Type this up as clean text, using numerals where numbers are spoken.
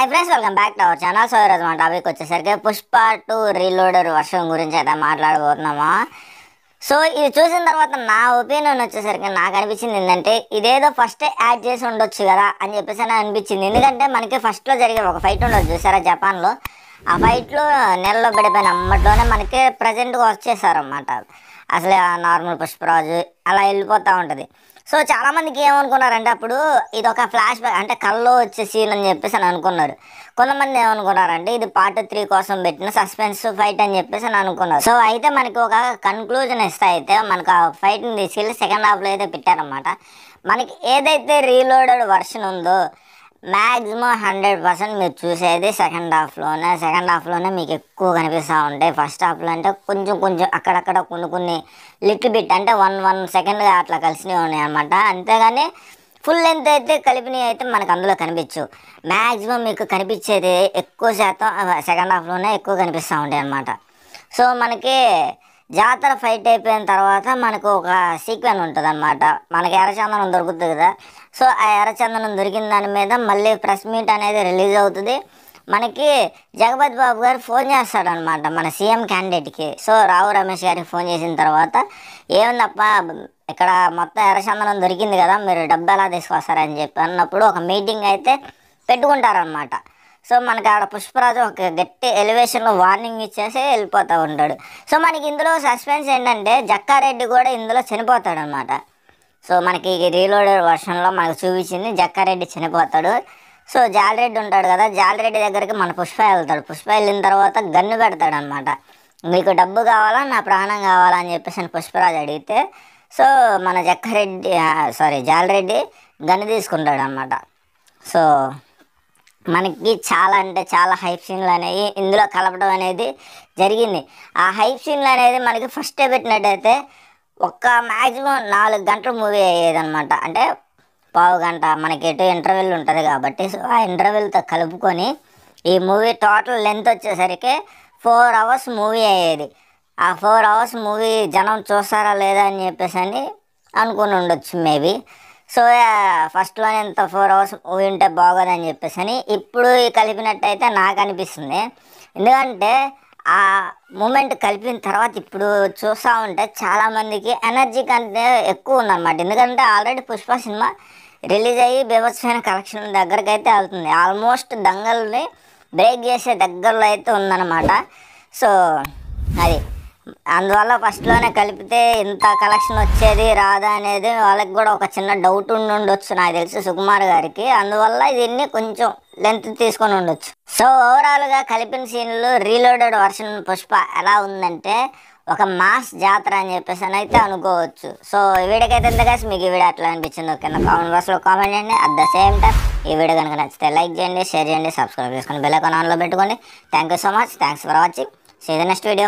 Hi friends, welcome back to our channel. So ఈరోజు మన topic వచ్చేసరికి పుష్ప 2 రీలోడర్ వర్షన్ గురించి అయితే మాట్లాడబోతున్నామా. సో ఇది చూసిన తర్వాత నా ఒపీనియన్ వచ్చేసరికి నాకు అనిపించింది ఏంటంటే ఇదేదో ఫస్ట్ యాడ్ చేసి ఉండొచ్చు కదా అని చెప్పేసి అని అనిపించింది. ఎందుకంటే మనకి ఫస్ట్లో జరిగే ఒక ఫైట్ ఉండొచ్చు చూసారా జపాన్లో. ఆ ఫైట్లో నెలలో పడిపోయిన అమ్మట్లోనే మనకి ప్రజెంట్గా వచ్చేసారన్నమాట. అసలే నార్మల్ పుష్పరాజు అలా వెళ్ళిపోతూ ఉంటుంది. సో చాలామందికి ఏమనుకున్నారంటే అప్పుడు ఇది ఒక ఫ్లాష్ బ్యాక్ అంటే కల్లో వచ్చే సీన్ అని చెప్పేసి అని అనుకున్నారు. కొంతమంది ఏమనుకున్నారంటే ఇది పార్ట్ 3 కోసం పెట్టిన సస్పెన్స్ ఫైట్ అని చెప్పేసి అని అనుకున్నారు. సో అయితే మనకి ఒక కన్క్లూజన్ ఇస్తే అయితే మనకు ఆ ఫైట్ని తీసుకెళ్ళి సెకండ్ హాఫ్లో అయితే పెట్టారనమాట. మనకి ఏదైతే రీలోడెడ్ వర్షన్ ఉందో మ్యాక్సిమం 100% మీరు చూసేది సెకండ్ హాఫ్లోనే మీకు ఎక్కువ కనిపిస్తూ ఉంటాయి. ఫస్ట్ హాఫ్లో అంటే కొంచెం అక్కడక్కడ కొన్ని లిటిల్ బిట్ అంటే 1 సెకండ్గా అట్లా కలిసినవి ఉన్నాయి అనమాట. అంతేగాని ఫుల్ లెంత్ అయితే కలిపినవి అయితే మనకు అందులో కనిపించు. మ్యాక్సిమం మీకు కనిపించేది ఎక్కువ శాతం సెకండ్ హాఫ్లోనే ఎక్కువ కనిపిస్తూ ఉంటాయి అనమాట. సో మనకి జాతర ఫైట్ అయిపోయిన తర్వాత మనకు ఒక సీక్వెన్స్ ఉంటుంది అనమాట. మనకి ఎర్రచందనం దొరుకుతుంది కదా. సో ఆ ఎర్రచందనం దొరికిన దాని మీద మళ్ళీ ప్రెస్ మీట్ అనేది రిలీజ్ అవుతుంది. మనకి జగపతి బాబు గారు ఫోన్ చేస్తాడనమాట మన సీఎం క్యాండిడేట్కి. సో రావు రమేష్ గారికి ఫోన్ చేసిన తర్వాత ఏముందప్ప ఇక్కడ మొత్తం ఎర్రచందనం దొరికింది కదా, మీరు డబ్బు ఎలా తీసుకొస్తారని చెప్పి అన్నప్పుడు ఒక మీటింగ్ అయితే పెట్టుకుంటారనమాట. సో మనకి ఆడ పుష్పరాజు ఒక గట్టి ఎలివేషన్లో వార్నింగ్ ఇచ్చేసి వెళ్ళిపోతూ ఉంటాడు. సో మనకి ఇందులో సస్పెన్స్ ఏంటంటే జక్కారెడ్డి కూడా ఇందులో చనిపోతాడు అనమాట. సో మనకి రీలోడెడ్ వర్షన్లో మనకు చూపించింది జక్కారెడ్డి చనిపోతాడు. సో జాలరెడ్డి ఉంటాడు కదా, జాలరెడ్డి దగ్గరికి మన పుష్ప వెళ్తాడు. పుష్ప వెళ్ళిన తర్వాత గన్ను పెడతాడు అనమాట. మీకు డబ్బు కావాలా నా ప్రాణం కావాలా అని చెప్పేసి పుష్పరాజు అడిగితే సో మన జాలరెడ్డి గన్ను తీసుకుంటాడు అనమాట. సో మనకి చాలా అంటే చాలా హైప్ సీన్లు అనేవి ఇందులో కలపడం అనేది జరిగింది. ఆ హైప్ సీన్లు అనేది మనకి ఫస్టే పెట్టినట్టయితే ఒక్క మ్యాక్సిమం 4 గంటలు మూవీ అయ్యేదన్నమాట. అంటే పావు గంట మనకి ఎటు ఇంటర్వెల్ ఉంటుంది కాబట్టి సో ఆ ఇంటర్వెల్తో కలుపుకొని ఈ మూవీ టోటల్ లెంత్ వచ్చేసరికి 4 అవర్స్ మూవీ అయ్యేది. ఆ 4 అవర్స్ మూవీ జనం చూస్తారా లేదా అని చెప్పేసి అని అనుకుని ఉండొచ్చు మేబీ. సో ఫస్ట్లోనే ఇంత 4 అవర్స్ మూవీ ఉంటే బాగోదని చెప్పేసి అని ఇప్పుడు కలిపినట్టయితే నాకు అనిపిస్తుంది. ఎందుకంటే ఆ మూమెంట్ కలిపిన తర్వాత ఇప్పుడు చూస్తూ ఉంటే చాలామందికి ఎనర్జీ కంటే ఎక్కువ ఉందన్నమాట. ఎందుకంటే ఆల్రెడీ పుష్ప సినిమా రిలీజ్ అయ్యి బీభత్సమైన కలెక్షన్ దగ్గరకు అయితే వెళ్తుంది. ఆల్మోస్ట్ దంగల్ని బ్రేక్ చేసే దగ్గరలో అయితే ఉందన్నమాట. సో అది అందువల్ల ఫస్ట్లోనే కలిపితే ఇంత కలెక్షన్ వచ్చేది రాదా అనేది వాళ్ళకి కూడా ఒక చిన్న డౌట్ ఉండొచ్చు నాకు తెలిసి సుకుమార్ గారికి. అందువల్ల దీన్ని కొంచెం లెంత్ తీసుకొని ఉండొచ్చు. సో ఓవరాల్గా కలిపిన సీన్లు రీలోడెడ్ వర్షన్ పుష్ప ఎలా ఉందంటే ఒక మాస్ జాతర అని చెప్పేసి అని అయితే అనుకోవచ్చు. సో ఈ వీడియోకి అయితే గైస్ మీకు ఈ వీడియో ఎట్లా అనిపించిందో కింద కామెంట్ బాక్స్లో కామెంట్ చేయండి. అట్ ద సేమ్ టైం ఈ వీడియో కనుక నచ్చితే లైక్ చేయండి, షేర్ చేయండి, సబ్స్క్రైబ్ చేసుకొని బెల్ ఐకాన్ ఆన్లో పెట్టుకోండి. Thank you so much. Thanks for watching. See the next video.